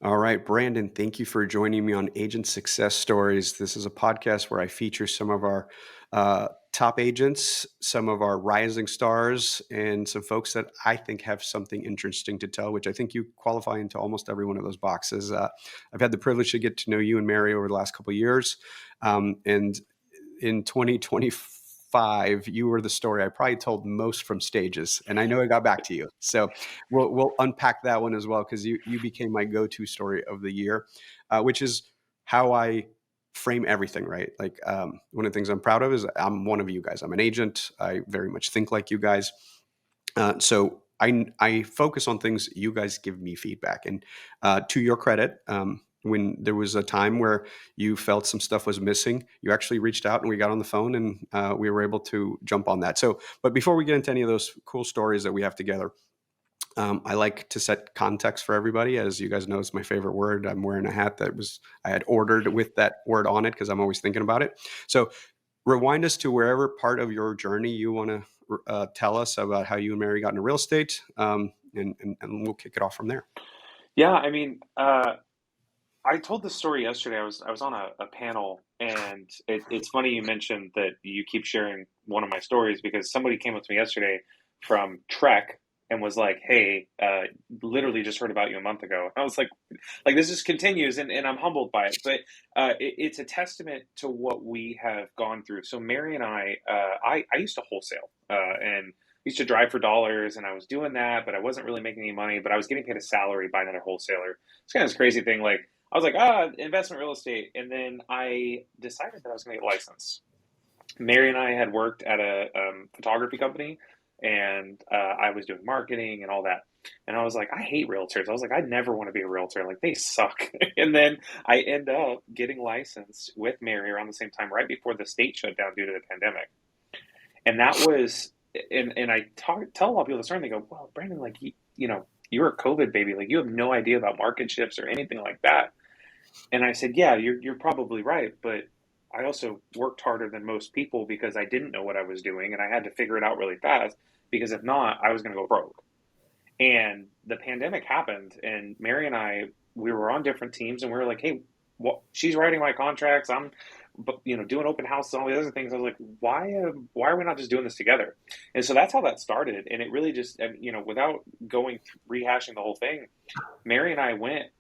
All right, Brandon, thank you for joining me on Agent Success Stories. This is a podcast where I feature some of our top agents, some of our rising stars, and some folks that I think have something interesting to tell, which I think you qualify into almost every one of those boxes. I've had the privilege to get to know you and Mary over the last couple of years. And in 2025, you were the story I probably told most from stages, and I know I got back to you. So we'll unpack that one as well, because you became my go-to story of the year, which is how I frame everything, right? Like one of the things I'm proud of is I'm one of you guys. I'm an agent. I very much think like you guys. So I focus on things you guys give me feedback. And to your credit, when there was a time where you felt some stuff was missing, you actually reached out and we got on the phone and we were able to jump on that. So, but before we get into any of those cool stories that we have together, I like to set context for everybody. As you guys know, it's my favorite word. I'm wearing a hat I had ordered with that word on it because I'm always thinking about it. So rewind us to wherever part of your journey you want to tell us about how you and Mary got into real estate, and we'll kick it off from there. Yeah, I told this story yesterday. I was on a panel, and it's funny you mentioned that you keep sharing one of my stories because somebody came up to me yesterday from Trek and was like, "Hey, literally just heard about you a month ago." I was like this just continues, and I'm humbled by it. But it's a testament to what we have gone through. So Mary and I used to wholesale, and used to drive for dollars, and I was doing that, but I wasn't really making any money. But I was getting paid a salary by another wholesaler. It's kind of this crazy thing, like. I was like, investment real estate. And then I decided that I was going to get licensed. Mary and I had worked at a photography company, and I was doing marketing and all that. And I was like, I hate realtors. I was like, I never want to be a realtor. Like, they suck. And then I end up getting licensed with Mary around the same time, right before the state shut down due to the pandemic. And that was, and tell a lot of people this story, and they go, well, Brandon, like, you're a COVID baby. Like, you have no idea about market shifts or anything like that. And I said, yeah, you're probably right, but I also worked harder than most people because I didn't know what I was doing and I had to figure it out really fast because if not, I was going to go broke. And the pandemic happened, and Mary and we were on different teams, and we were like, hey, well, she's writing my contracts. I'm, doing open houses and all these other things. I was like, why are we not just doing this together? And so that's how that started. And it really just, without rehashing the whole thing, Mary and I went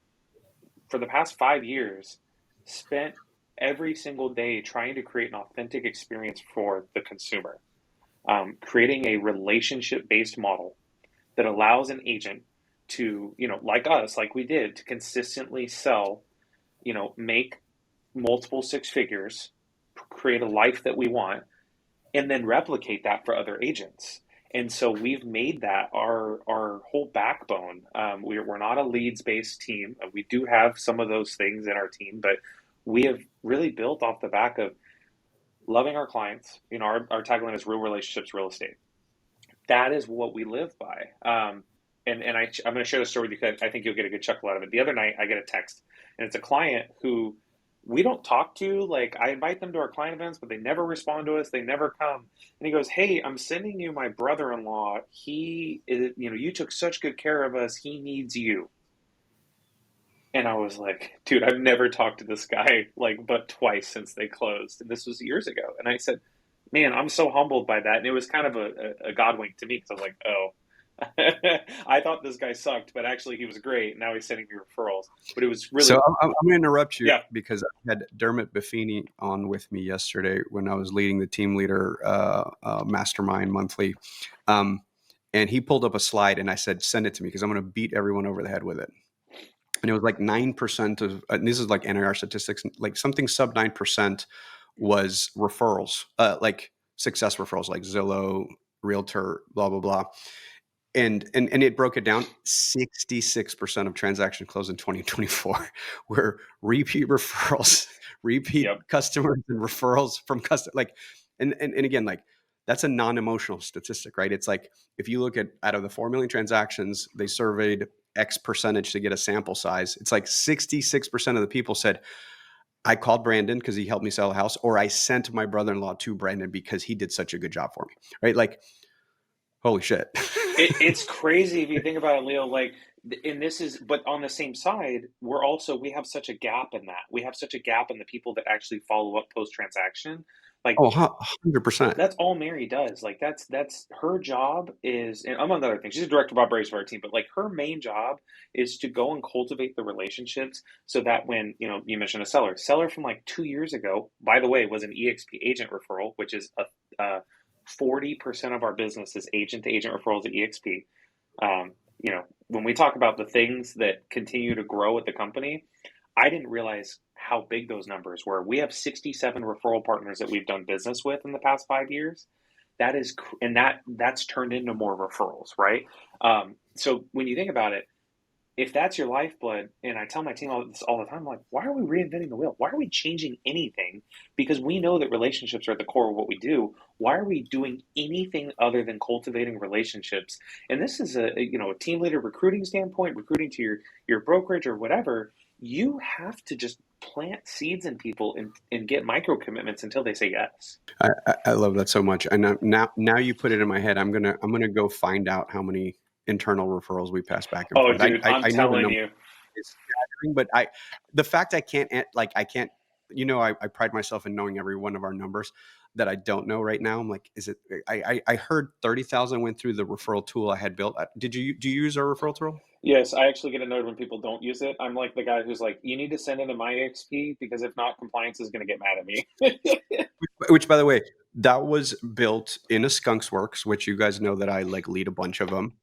for the past 5 years, spent every single day trying to create an authentic experience for the consumer, creating a relationship based model that allows an agent to, like us, like we did, to consistently sell, make multiple six figures, create a life that we want, and then replicate that for other agents. And so we've made that our whole backbone. We're not a leads based team. We do have some of those things in our team, but we have really built off the back of loving our clients. Our tagline is real relationships, real estate. That is what we live by. I'm going to share the story with you because I think you'll get a good chuckle out of it. The other night, I get a text, and it's a client who we don't talk to. Like, I invite them to our client events, but they never respond to us. They never come. And he goes, hey, I'm sending you my brother-in-law. He is, you took such good care of us. He needs you. And I was like, dude, I've never talked to this guy but twice since they closed. And this was years ago. And I said, man, I'm so humbled by that. And it was kind of a God wink to me because I was like, oh, I thought this guy sucked, but actually he was great. Now he's sending me referrals. But it was really. So I'm going to interrupt you Yeah. because I had Dermot Buffini on with me yesterday when I was leading the team leader mastermind monthly. And he pulled up a slide and I said, send it to me because I'm going to beat everyone over the head with it. And it was like 9% of, and this is like NAR statistics, like something sub 9% was referrals, like success referrals, like Zillow, Realtor, blah, blah, blah. And it broke it down. 66% of transactions closed in 2024 were repeat referrals, repeat Yep. customers and referrals from customers. Like, and again, like that's a non-emotional statistic, right? It's like, if you look at out of the 4 million transactions, they surveyed X percentage to get a sample size. It's like 66% of the people said, I called Brandon because he helped me sell a house, or I sent my brother-in-law to Brandon because he did such a good job for me, right? Like, holy shit. It's crazy if you think about it, Leo. Like, and this is, but on the same side, we have such a gap in that. We have such a gap in the people that actually follow up post transaction. Like, Oh, 100%. that's all Mary does. Like, that's her job is, and among other things, she's a director of operations for our team, but like her main job is to go and cultivate the relationships so that when, you mentioned a seller from like 2 years ago, by the way, was an EXP agent referral, which is 40% of our business is agent to agent referrals at EXP. Um, when we talk about the things that continue to grow at the company, I didn't realize how big those numbers were. We have 67 referral partners that we've done business with in the past 5 years. And that's turned into more referrals, right? So when you think about it, if that's your lifeblood, and I tell my team all the time, I'm like, why are we reinventing the wheel? Why are we changing anything? Because we know that relationships are at the core of what we do. Why are we doing anything other than cultivating relationships? And this is a team leader recruiting standpoint, recruiting to your brokerage or whatever. You have to just plant seeds in people and get micro commitments until they say yes. I love that so much. And now you put it in my head. I'm gonna go find out how many internal referrals we pass back and Oh, forth. dude, I'm I know the telling number you. is staggering, but the fact I can't like I can't. I pride myself in knowing every one of our numbers that I don't know right now. I'm like, is it? I heard 30,000 went through the referral tool I had built. Do you use our referral tool? Yes, I actually get annoyed when people don't use it. I'm like the guy who's like, you need to send it to my XP because if not, compliance is going to get mad at me. Which, by the way, that was built in a Skunks Works, which you guys know that I like lead a bunch of them,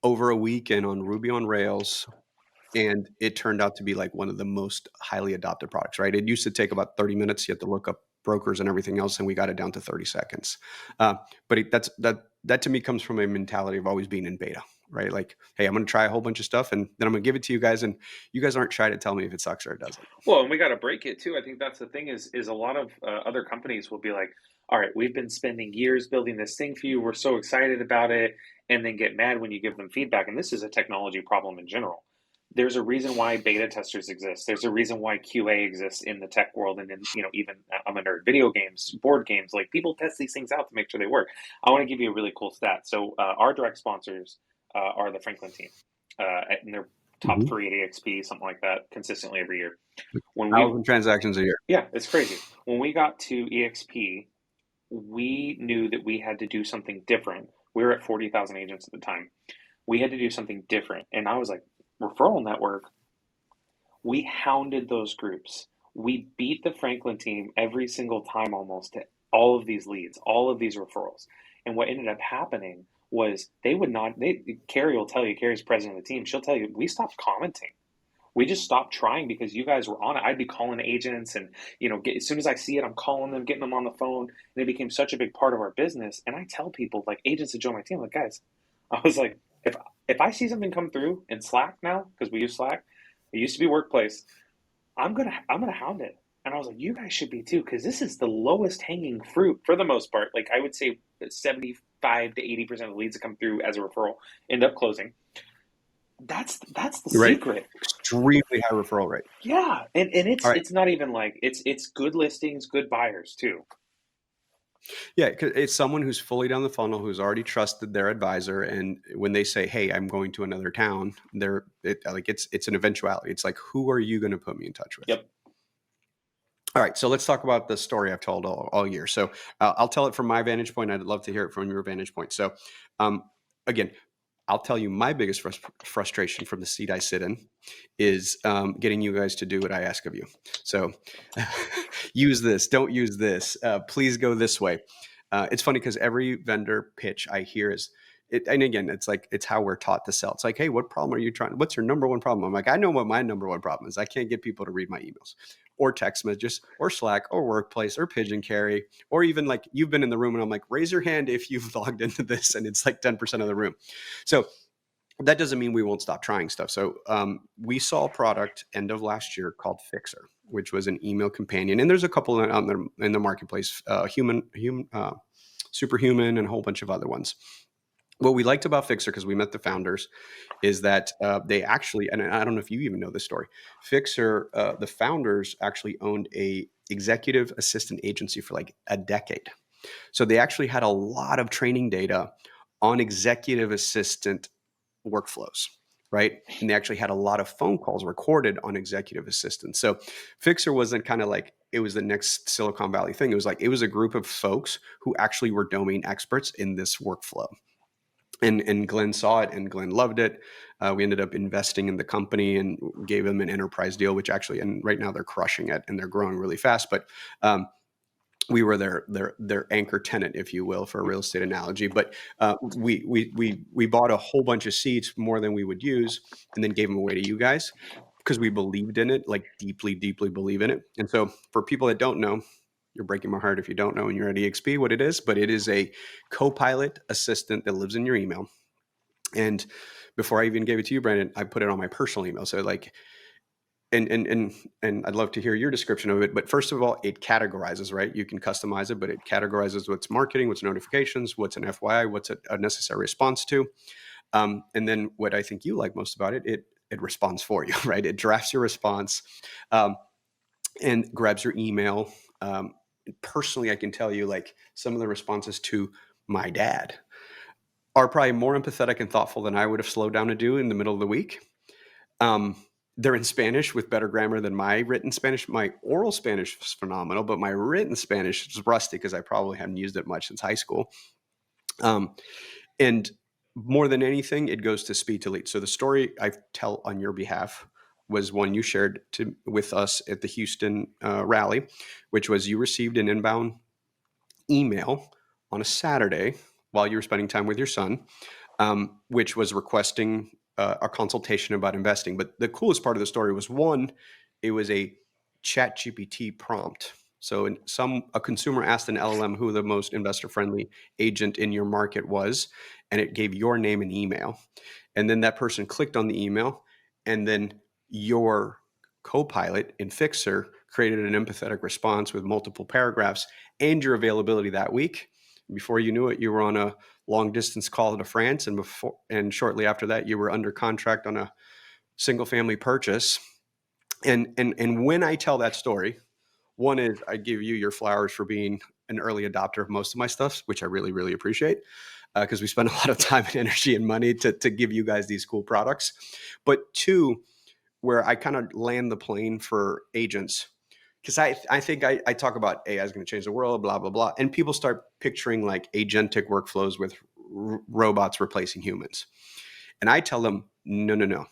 over a weekend on Ruby on Rails, and it turned out to be like one of the most highly adopted products. Right? It used to take about 30 minutes. You had to look up brokers and everything else, and we got it down to 30 seconds. But that to me comes from a mentality of always being in beta. Right? Like, hey, I'm going to try a whole bunch of stuff, and then I'm going to give it to you guys, and you guys aren't shy to tell me if it sucks or it doesn't. Well, and we got to break it too. I think that's the thing is a lot of other companies will be like, all right, we've been spending years building this thing for you. We're so excited about it, and then get mad when you give them feedback. And this is a technology problem in general. There's a reason why beta testers exist. There's a reason why QA exists in the tech world, and in even I'm a nerd. Video games, board games, like people test these things out to make sure they work. I want to give you a really cool stat. So our direct sponsors are the Franklin team, and they're top Mhm. three at EXP, something like that, consistently every year. When we 1,000 transactions a year. Yeah, it's crazy. When we got to EXP, we knew that we had to do something different. We were at 40,000 agents at the time. We had to do something different. And I was like, referral network, we hounded those groups. We beat the Franklin team every single time almost to all of these leads, all of these referrals. And what ended up happening was they would not, Carrie will tell you, Carrie's president of the team, she'll tell you, we stopped commenting. We just stopped trying because you guys were on it. I'd be calling agents and, as soon as I see it, I'm calling them, getting them on the phone. And it became such a big part of our business. And I tell people, like agents that join my team, like, guys, I was like, if I see something come through in Slack now, because we use Slack, it used to be Workplace, I'm gonna hound it. And I was like, you guys should be too, because this is the lowest hanging fruit for the most part. Like I would say that 75 to 80% of the leads that come through as a referral end up closing. That's the Right. secret. Extremely high referral rate. Yeah, and All it's right. it's not even like it's good listings, good buyers too. Yeah, 'cause it's someone who's fully down the funnel, who's already trusted their advisor, and when they say, "Hey, I'm going to another town," it's an eventuality. It's like, who are you going to put me in touch with? Yep. All right, so let's talk about the story I've told all year. So I'll tell it from my vantage point. I'd love to hear it from your vantage point. So um, again, I'll tell you my biggest frustration from the seat I sit in is getting you guys to do what I ask of you. So use this, don't use this. Please go this way. It's funny because every vendor pitch I hear is it, and again, it's like it's how we're taught to sell. It's like, hey, what problem are you trying? What's your number one problem? I'm like, I know what my number one problem is. I can't get people to read my emails, or text messages, or Slack, or Workplace, or Pigeon Carry, or even like you've been in the room, and I'm like, raise your hand if you've logged into this, and it's like 10% of the room. So that doesn't mean we won't stop trying stuff. So we saw a product end of last year called Fixer, which was an email companion, and there's a couple out there in the marketplace, Superhuman, and a whole bunch of other ones. What we liked about Fixer, because we met the founders, is that they actually, and I don't know if you even know this story, Fixer, the founders actually owned a executive assistant agency for like a decade. So they actually had a lot of training data on executive assistant workflows. right? And they actually had a lot of phone calls recorded on executive assistants. So Fixer wasn't kind of like it was the next Silicon Valley thing. It was like it was a group of folks who actually were domain experts in this workflow. And Glenn saw it and Glenn loved it. We ended up investing in the company and gave them an enterprise deal, which actually, and right now they're crushing it and they're growing really fast. But we were their anchor tenant, if you will, for a real estate analogy. But we bought a whole bunch of seats, more than we would use, and then gave them away to you guys because we believed in it, like deeply, deeply believe in it. And so for people that don't know, you're breaking my heart if you don't know and you're at EXP what it is, but it is a co-pilot assistant that lives in your email. And before I even gave it to you, Brandon, I put it on my personal email. So like, and I'd love to hear your description of it. But first of all, it categorizes, right? You can customize it, but it categorizes what's marketing, what's notifications, what's an FYI, what's a necessary response to. And then what I think you like most about it, it responds for you, right? It drafts your response and grabs your email. Personally, I can tell you like some of the responses to my dad are probably more empathetic and thoughtful than I would have slowed down to do in the middle of the week. Um, they're in Spanish with better grammar than my written Spanish. My oral Spanish is phenomenal, but my written Spanish is rusty because I probably haven't used it much since high school. And more than anything, it goes to speed to lead. So the story I tell on your behalf was one you shared with us at the Houston rally, which was you received an inbound email on a Saturday while you were spending time with your son, which was requesting a consultation about investing. But the coolest part of the story was one, it was a chat GPT prompt. So a consumer asked an LLM who the most investor friendly agent in your market was, and it gave your name and email. And then that person clicked on the email, and then your co-pilot in Fixer created an empathetic response with multiple paragraphs and your availability that week. Before you knew it, you were on a long distance call to France, and shortly after that, you were under contract on a single family purchase. And when I tell that story, one is I give you your flowers for being an early adopter of most of my stuff, which I really, really appreciate because we spend a lot of time and energy and money to give you guys these cool products. But two, where I kind of land the plane for agents, because I think I talk about AI is going to change the world, blah, blah, blah. And people start picturing like agentic workflows with robots replacing humans. And I tell them, no, no, no.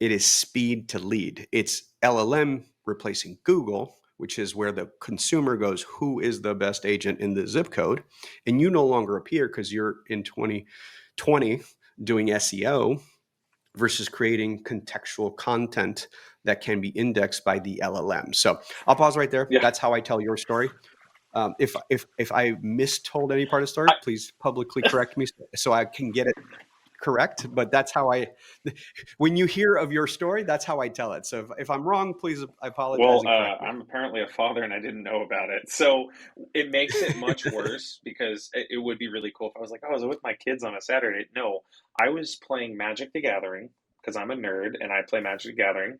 It is speed to lead. It's LLM replacing Google, which is where the consumer goes, who is the best agent in the zip code? And you no longer appear because you're in 2020 doing SEO versus creating contextual content that can be indexed by the LLM. So I'll pause right there. Yeah. That's how I tell your story. If I mistold any part of the story, I, please publicly correct me so I can get it correct. But that's how when you hear of your story, that's how I tell it. So if I'm wrong, please, I apologize well, and correct me. I'm apparently a father and I didn't know about it. So it makes it much worse because it would be really cool if I was like, oh, I was with my kids on a Saturday. No, I was playing Magic the Gathering because I'm a nerd and I play Magic the Gathering.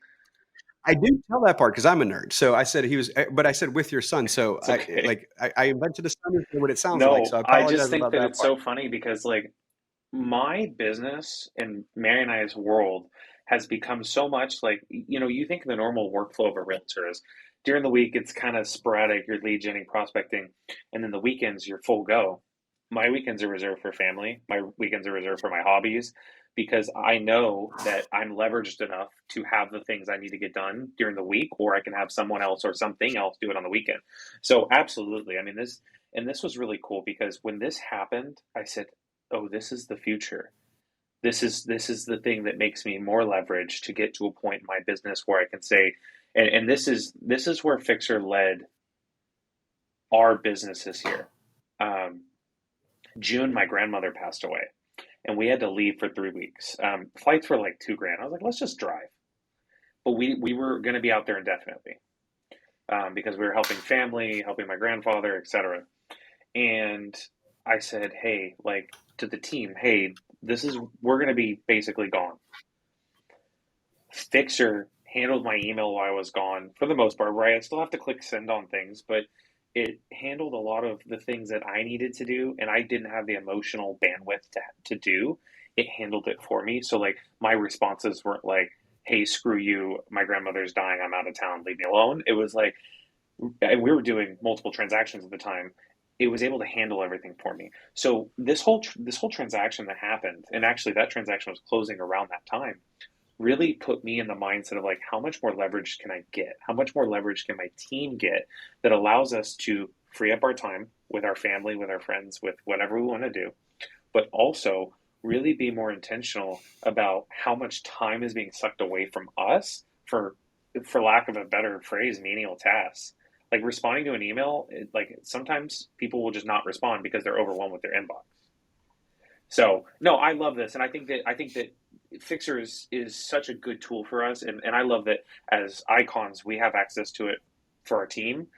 I didn't tell that part because I'm a nerd. So I said he was, but I said with your son. So It's okay. I invented a son and what it sounds like. So No, I I just apologize think about that that it's part. so funny because like my business and Mary and I's world has become so much like, you think the normal workflow of a realtor is during the week, it's kind of sporadic, you're lead genning, prospecting, and then the weekends, you're full go. My weekends are reserved for family. My weekends are reserved for my hobbies because I know that I'm leveraged enough to have the things I need to get done during the week, or I can have someone else or something else do it on the weekend. So, absolutely. I mean, this was really cool because when this happened, I said, oh, this is the future. This is the thing that makes me more leverage to get to a point in my business where I can say, and this is where Fixer led our businesses here. Um, June, my grandmother passed away, and we had to leave for 3 weeks. Flights were like 2 grand. I was like, let's just drive. But we were going to be out there indefinitely because we were helping family, helping my grandfather, etc. And I said, hey, like to the team, hey, we're going to be basically gone. Fixer handled my email while I was gone for the most part, right? I still have to click send on things, but it handled a lot of the things that I needed to do, and I didn't have the emotional bandwidth to do it handled it for me. So like my responses weren't like, hey, screw you, my grandmother's dying, I'm out of town, leave me alone. It was like, and we were doing multiple transactions at the time. It was able to handle everything for me. So this whole transaction that happened, and actually that transaction was closing around that time, really put me in the mindset of like, how much more leverage can I get? How much more leverage can my team get that allows us to free up our time with our family, with our friends, with whatever we want to do, but also really be more intentional about how much time is being sucked away from us for lack of a better phrase, menial tasks. Like responding to an email, like sometimes people will just not respond because they're overwhelmed with their inbox. So no, I love this, and I think that Fixer is such a good tool for us, and I love that as icons we have access to it for our team.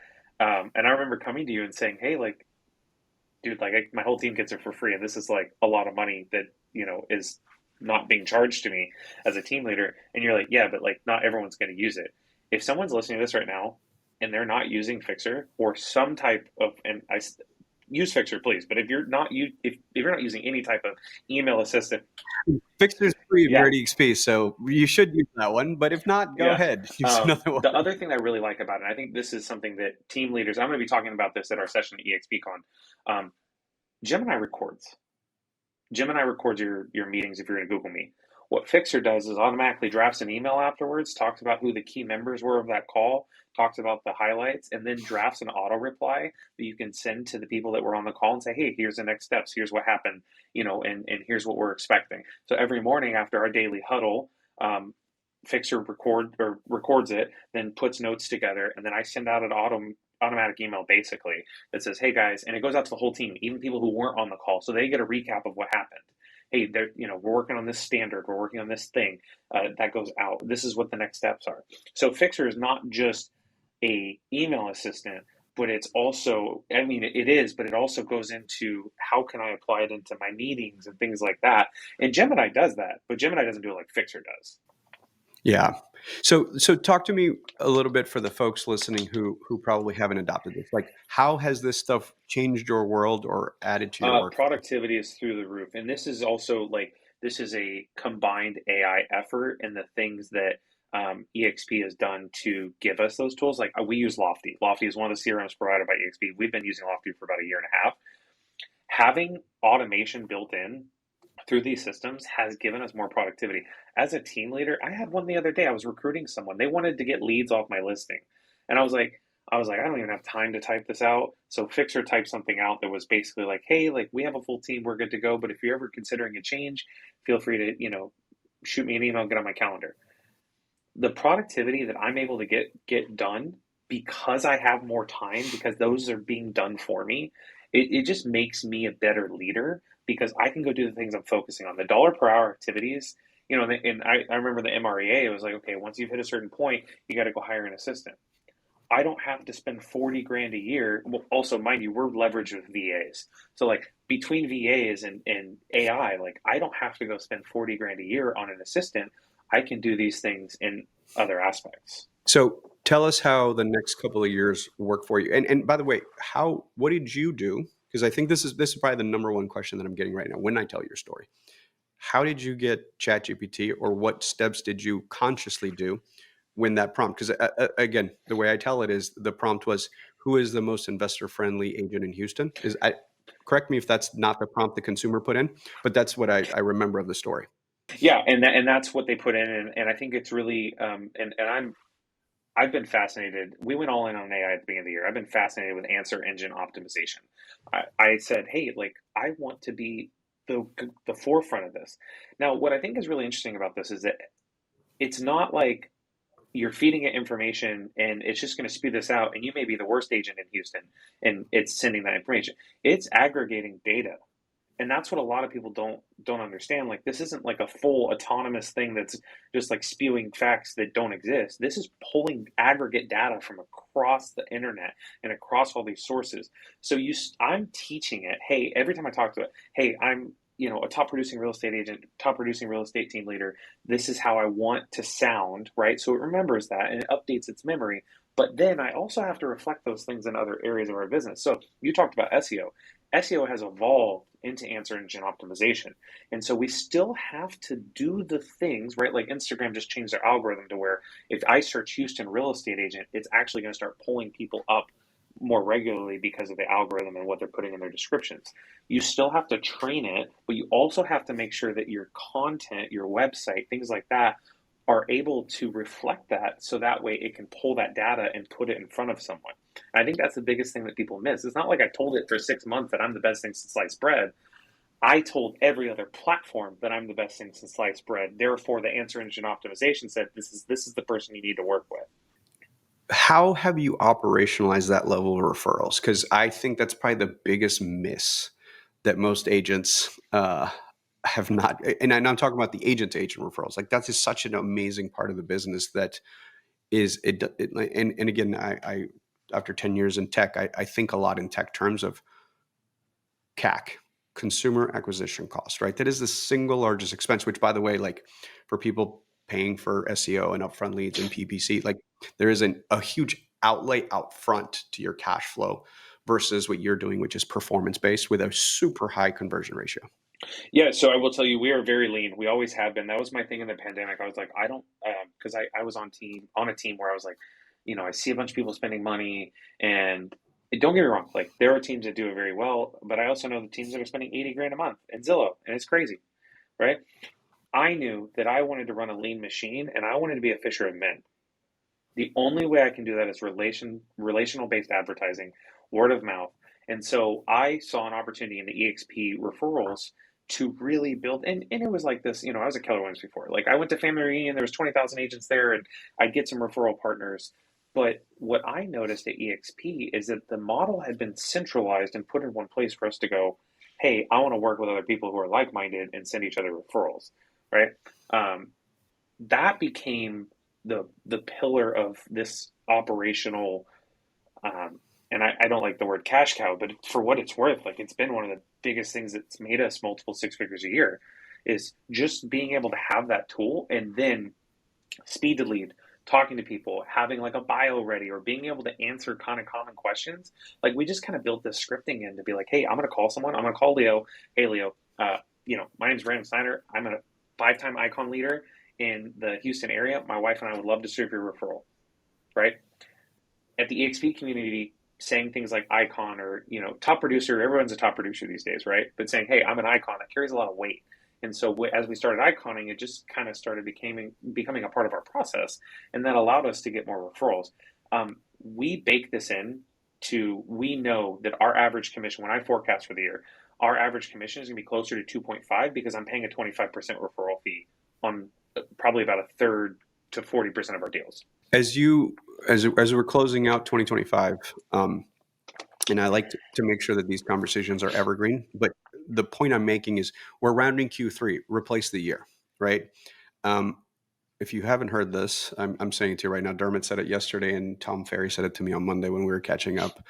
And I remember coming to you and saying, "Hey, like, dude, like my whole team gets it for free, and this is like a lot of money that is not being charged to me as a team leader." And you're like, "Yeah, but like not everyone's going to use it. If someone's listening to this right now and they're not using Fixer or some type of, and I use Fixer, please. But if you're not if you're not using any type of email assistant, Fixer's free of yeah, your EXP, so you should use that one. But if not, go yeah. ahead. Use another one. The other thing I really like about it, and I think this is something that team leaders, I'm going to be talking about this at our session at EXPCon. Um, Gemini records. Gemini records your meetings if you're in a Google Meet. What Fixer does is automatically drafts an email afterwards, talks about who the key members were of that call, talks about the highlights, and then drafts an auto reply that you can send to the people that were on the call and say, hey, here's the next steps, here's what happened, and here's what we're expecting. So every morning after our daily huddle, Fixer records it, then puts notes together, and then I send out an automatic email basically that says, "Hey guys," and it goes out to the whole team, even people who weren't on the call, so they get a recap of what happened. Hey, we're working on this standard, we're working on this thing that goes out. This is what the next steps are. So Fixer is not just a email assistant, but it's also, I mean, it is, but it also goes into how can I apply it into my meetings and things like that. And Gemini does that, but Gemini doesn't do it like Fixer does. Yeah. So talk to me a little bit for the folks listening who probably haven't adopted this. Like, how has this stuff changed your world or added to your workflow? Productivity is through the roof, and this is also like this is a combined AI effort, and the things that EXP has done to give us those tools. Like we use Lofty. Lofty is one of the CRMs provided by EXP. We've been using Lofty for about a year and a half. Having automation built in through these systems has given us more productivity. As a team leader, I had one the other day. I was recruiting someone. They wanted to get leads off my listing. And I don't even have time to type this out. So Fixer typed something out that was basically like, hey, like we have a full team, we're good to go. But if you're ever considering a change, feel free to, shoot me an email, get on my calendar. The productivity that I'm able to get done because I have more time, because those are being done for me, it just makes me a better leader because I can go do the things I'm focusing on. The dollar per hour activities, and I remember the MREA, it was like, okay, once you've hit a certain point, you got to go hire an assistant. I don't have to spend 40 grand a year. Well, also, mind you, we're leveraged with VAs. So like between VAs and AI, like I don't have to go spend 40 grand a year on an assistant. I can do these things in other aspects. So tell us how the next couple of years work for you. And by the way, what did you do? Because I think this is probably the number one question that I'm getting right now when I tell your story. How did you get ChatGPT, or what steps did you consciously do when that prompt? Because again, the way I tell it is the prompt was, "Who is the most investor friendly agent in Houston?" Correct me if that's not the prompt the consumer put in, but that's what I remember of the story. Yeah, and that's what they put in, and I think it's really and I've been fascinated. We went all in on AI at the beginning of the year. I've been fascinated with answer engine optimization. I said, hey, like I want to be the the forefront of this. Now, what I think is really interesting about this is that it's not like you're feeding it information and it's just going to spew this out, and you may be the worst agent in Houston and it's sending that information. It's aggregating data, and that's what a lot of people don't understand. Like this isn't like a full autonomous thing that's just like spewing facts that don't exist. This is pulling aggregate data from across the internet and across all these sources. So I'm teaching it, hey, every time I talk to it, hey, I'm a top producing real estate agent, top producing real estate team leader. This is how I want to sound, right? So it remembers that and it updates its memory. But then I also have to reflect those things in other areas of our business. So you talked about SEO. SEO has evolved into answer engine optimization. And so we still have to do the things, right? Like Instagram just changed their algorithm to where if I search Houston real estate agent, it's actually going to start pulling people up more regularly because of the algorithm and what they're putting in their descriptions. You still have to train it, but you also have to make sure that your content, your website, things like that are able to reflect that so that way it can pull that data and put it in front of someone. I think that's the biggest thing that people miss. It's not like I told it for 6 months that I'm the best thing since sliced bread. I told every other platform that I'm the best thing since sliced bread. Therefore, the answer engine optimization said this is the person you need to work with. How have you operationalized that level of referrals? Because I think that's probably the biggest miss that most agents have not. And I'm talking about the agent to agent referrals. Like that is such an amazing part of the business that is it and again, I after 10 years in tech, I think a lot in tech terms of CAC, consumer acquisition cost, right? That is the single largest expense, which by the way, like for people paying for SEO and upfront leads and PPC, like there is a huge outlay out front to your cash flow versus what you're doing, which is performance based with a super high conversion ratio. Yeah, so I will tell you, we are very lean. We always have been. That was my thing in the pandemic. I was like, I don't, because I was on a team where I was like, I see a bunch of people spending money, and don't get me wrong, like there are teams that do it very well, but I also know the teams that are spending 80 grand a month in Zillow, and it's crazy, right? I knew that I wanted to run a lean machine, and I wanted to be a fisher of men. The only way I can do that is relational based advertising, word of mouth. And so I saw an opportunity in the EXP referrals to really build and it was like this, I was at Keller Williams before. Like I went to family reunion, there was 20,000 agents there and I'd get some referral partners. But what I noticed at EXP is that the model had been centralized and put in one place for us to go, hey, I want to work with other people who are like minded and send each other referrals, right? Um, that became the pillar of this operational and I don't like the word cash cow, but for what it's worth, like it's been one of the biggest things that's made us multiple six figures a year is just being able to have that tool and then speed to lead, talking to people, having like a bio ready or being able to answer kind of common questions. Like we just kind of built this scripting in to be like, hey, I'm gonna call someone, I'm gonna call Leo. Hey Leo, my name's Brandon Snyder. I'm a 5-time icon leader in the Houston area. My wife and I would love to serve your referral, right? At the EXP community, saying things like icon or top producer, everyone's a top producer these days, right? But saying, hey, I'm an icon, that carries a lot of weight. And so as we started iconing, it just kind of started becoming a part of our process, and that allowed us to get more referrals. We bake this in to we know that our average commission when I forecast for the year, our average commission is going to be closer to 2.5 because I'm paying a 25% referral fee on probably about a third to 40% of our deals. As you as we're closing out 2025, and I like to make sure that these conversations are evergreen. But the point I'm making is we're rounding Q3, replace the year, right? Um, if you haven't heard this, I'm saying it to you right now. Dermot said it yesterday, and Tom Ferry said it to me on Monday when we were catching up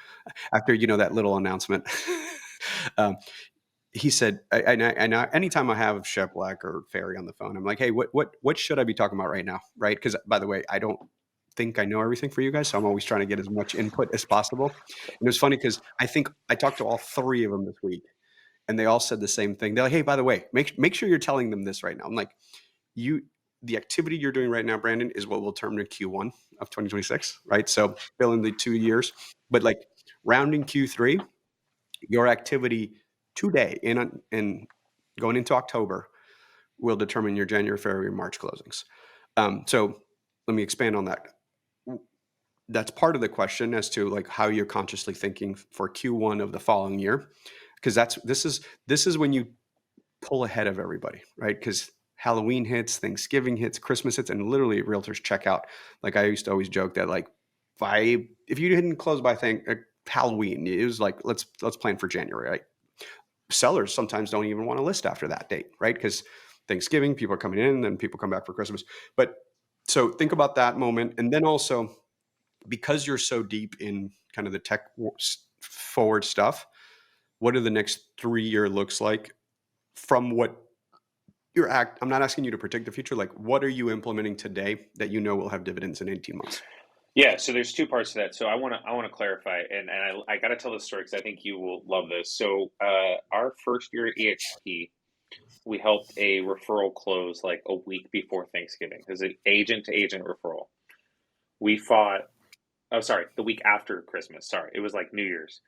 after that little announcement. um, he said, anytime I have Shep Black or Ferry on the phone, I'm like, hey, what should I be talking about right now, right? Because by the way, I don't think I know everything for you guys, so I'm always trying to get as much input as possible. And it was funny because I think I talked to all three of them this week, and they all said the same thing. They're like, hey, by the way, make sure you're telling them this right now. I'm like, you the activity you're doing right now, Brandon, is what will determine Q1 of 2026, right? So fill in the 2 years, but like rounding Q3, your activity today in going into October will determine your January, February, March closings. So let me expand on that. That's part of the question as to like how you're consciously thinking for Q1 of the following year, because this is when you pull ahead of everybody, right? Because Halloween hits, Thanksgiving hits, Christmas hits, and literally realtors check out. Like I used to always joke that like if you didn't close by Halloween, it was like let's plan for January, right? Sellers sometimes don't even want to list after that date, right? Because Thanksgiving, people are coming in, and people come back for Christmas. But so think about that moment, and then also because you're so deep in kind of the tech forward stuff, what do the next 3 year looks like from what I'm not asking you to predict the future. Like, what are you implementing today that will have dividends in 18 months? Yeah, so there's two parts to that. So I want to clarify, and I got to tell this story because I think you will love this. So our first year at EXP, we helped a referral close like a week before Thanksgiving. It was an agent to agent referral. We fought. Oh, sorry, the week after Christmas. Sorry, it was like New Year's.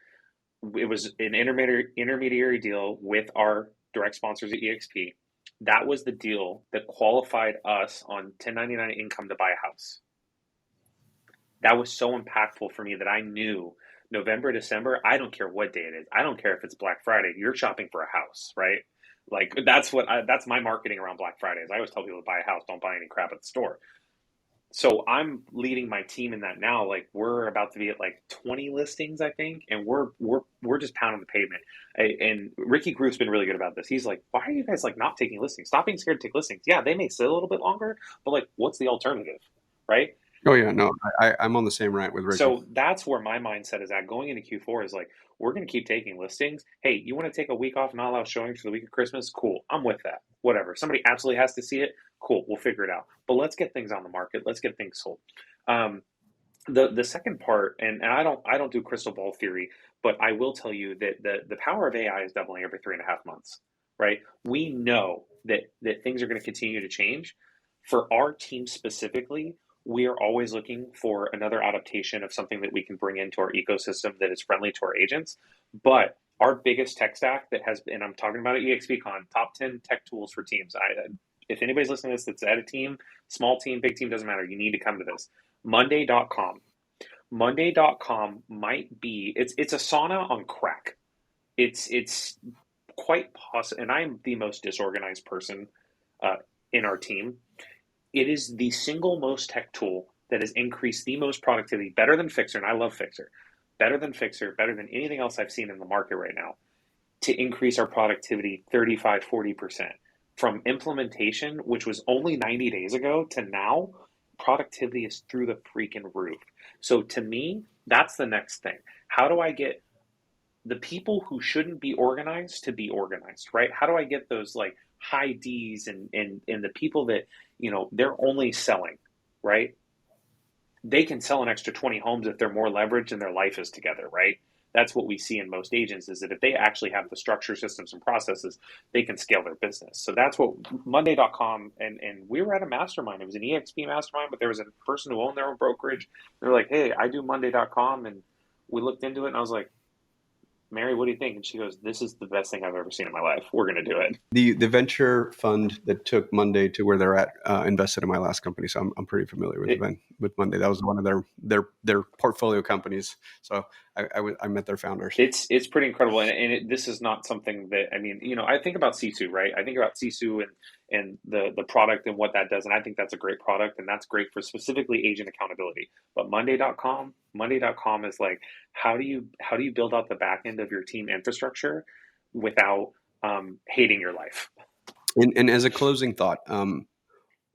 It was an intermediary deal with our direct sponsors at EXP. That was the deal that qualified us on 1099 income to buy a house. That was so impactful for me that I knew November, December, I don't care what day it is. I don't care if it's Black Friday. You're shopping for a house, right? Like that's my marketing around Black Fridays. I always tell people to buy a house, don't buy any crap at the store. So I'm leading my team in that now. Like we're about to be at like 20 listings, I think, and we're just pounding the pavement. And Ricky Group's been really good about this. He's like, "Why are you guys like not taking listings? Stop being scared to take listings. Yeah, they may sit a little bit longer, but like, what's the alternative, right?" Oh yeah, no, I'm on the same rant with Ricky. So that's where my mindset is at going into Q4 is like, we're going to keep taking listings. Hey, you want to take a week off, not allow showings for the week of Christmas? Cool. I'm with that. Whatever. Somebody absolutely has to see it. Cool. We'll figure it out. But let's get things on the market. Let's get things sold. Um, the second part, and I don't do crystal ball theory, but I will tell you that the power of AI is doubling every 3.5 months, right? We know that things are going to continue to change. For our team specifically, we are always looking for another adaptation of something that we can bring into our ecosystem that is friendly to our agents. But our biggest tech stack that has, and I'm talking about at EXPCon, top 10 tech tools for teams. If anybody's listening to this that's at a team, small team, big team, doesn't matter. You need to come to this. Monday.com. Monday.com might be it's a sauna on crack. It's quite possible, and I'm the most disorganized person uh, in our team. It is the single most tech tool that has increased the most productivity, better than Fixer, and I love Fixer, better than Fixer, better than anything else I've seen in the market right now, to increase our productivity 35, 40%. From implementation, which was only 90 days ago, to now, productivity is through the freaking roof. So to me, that's the next thing. How do I get the people who shouldn't be organized to be organized, right? How do I get those like high D's and the people that, they're only selling, right? They can sell an extra 20 homes if they're more leveraged and their life is together, right? That's what we see in most agents is that if they actually have the structure, systems, and processes, they can scale their business. So that's what Monday.com, and we were at a mastermind. It was an EXP mastermind, but there was a person who owned their own brokerage. They're like, hey, I do Monday.com. And we looked into it and I was like, Mary, what do you think? And she goes, this is the best thing I've ever seen in my life. We're going to do it. The venture fund that took Monday to where they're at invested in my last company, so I'm pretty familiar with it with Monday. That was one of their portfolio companies. So I met their founders. it's pretty incredible, and this is not something that I mean. I think about Sisu, right? I think about Sisu and the product and what that does, and I think that's a great product, and that's great for specifically agent accountability. But Monday.com is like how do you build out the back end of your team infrastructure without hating your life? And as a closing thought,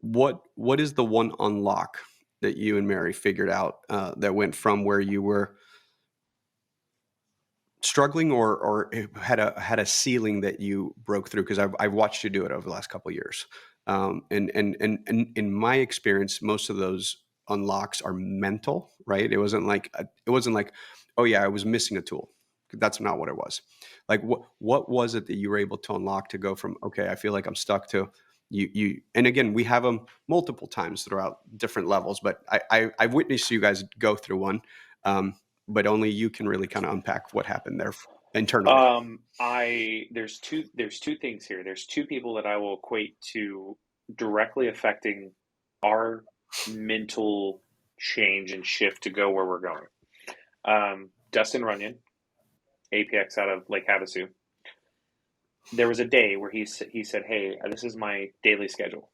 what is the one unlock that you and Mary figured out that went from where you were struggling or had a ceiling that you broke through? Because I've watched you do it over the last couple of years, and in my experience, most of those unlocks are mental, right? It wasn't like, oh yeah, I was missing a tool. That's not what it was. Like what was it that you were able to unlock to go from, okay, I feel like I'm stuck, to you. And again, we have them multiple times throughout different levels, but I've witnessed you guys go through one. Um, but only you can really kind of unpack what happened there internally. I there's two things here. There's two people that I will equate to directly affecting our mental change and shift to go where we're going. Dustin Runyon, APX out of Lake Havasu. There was a day where he said, "Hey, this is my daily schedule,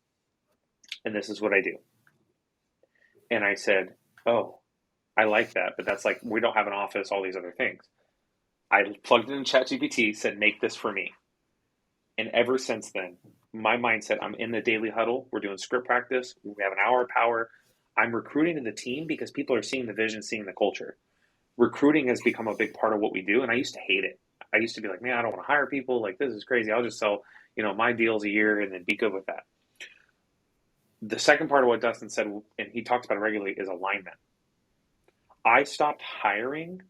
and this is what I do." And I said, "Oh, I like that, but that's like we don't have an office, all these other things." I plugged it in ChatGPT, said, "Make this for me." And ever since then, my mindset, I'm in the daily huddle. We're doing script practice. We have an hour of power. I'm recruiting to the team because people are seeing the vision, seeing the culture. Recruiting has become a big part of what we do. And I used to hate it. I used to be like, man, I don't want to hire people. Like, this is crazy. I'll just sell, my deals a year and then be good with that. The second part of what Dustin said, and he talks about it regularly, is alignment. I stopped hiring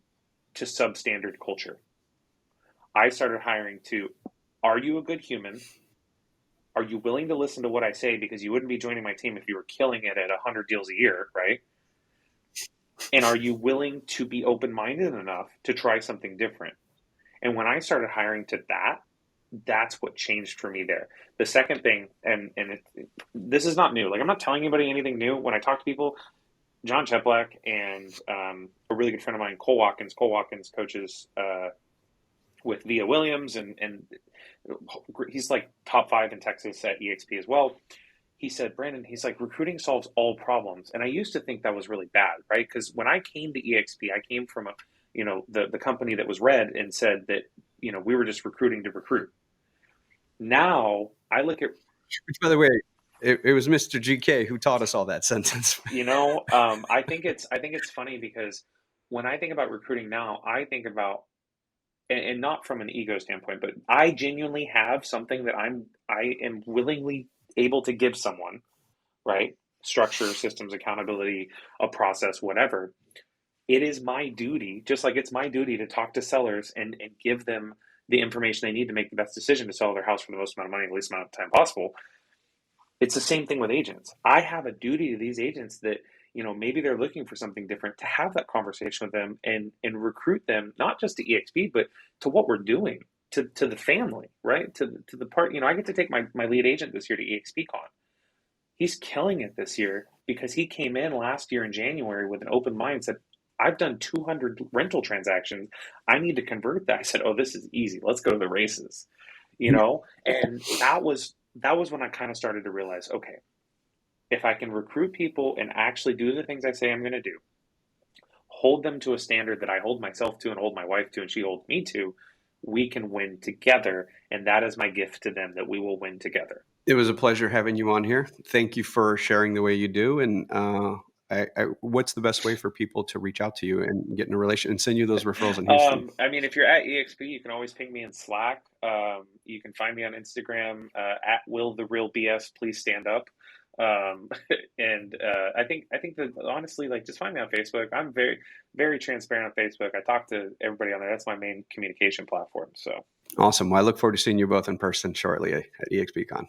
to substandard culture. I started hiring to, are you a good human? Are you willing to listen to what I say? Because you wouldn't be joining my team if you were killing it at 100 deals a year, right? And are you willing to be open minded enough to try something different? And when I started hiring to that, that's what changed for me there. The second thing, this is not new. Like, I'm not telling anybody anything new. When I talk to people, John Cheplack and a really good friend of mine, Cole Watkins. Cole Watkins coaches with Via Williams, and he's like top 5 in Texas at EXP as well. He said, Brandon, he's like, recruiting solves all problems. And I used to think that was really bad, right? Because when I came to EXP, I came from the company that was red and said that, we were just recruiting to recruit. Now I look at, Which, by the way, it was Mr. GK who taught us all that sentence. I think it's funny because when I think about recruiting now, I think about, and not from an ego standpoint, but I genuinely have something that I am willingly able to give someone, right? Structure, systems, accountability, a process, whatever. It is my duty, just like it's my duty to talk to sellers and give them the information they need to make the best decision to sell their house for the most amount of money in the least amount of time possible. It's the same thing with agents. I have a duty to these agents that, maybe they're looking for something different, to have that conversation with them and recruit them, not just to EXP, but to what we're doing, to the family, right? To the part, I get to take my lead agent this year to EXP Con. He's killing it this year because he came in last year in January with an open mind, said, I've done 200 rental transactions. I need to convert that. I said, oh, this is easy. Let's go to the races, And that was when I kind of started to realize, okay, if I can recruit people and actually do the things I say I'm going to do, hold them to a standard that I hold myself to and hold my wife to and she holds me to, we can win together. And that is my gift to them, that we will win together. It was a pleasure having you on here. Thank you for sharing the way you do. And what's the best way for people to reach out to you and get in a relation and send you those referrals in Houston? If you're at EXP, you can always ping me in Slack. You can find me on Instagram at Will the Real BS. Please stand up. And I think that honestly, like, just find me on Facebook. I'm very, very transparent on Facebook. I talk to everybody on there. That's my main communication platform. So Awesome. Well, I look forward to seeing you both in person shortly at EXPCon.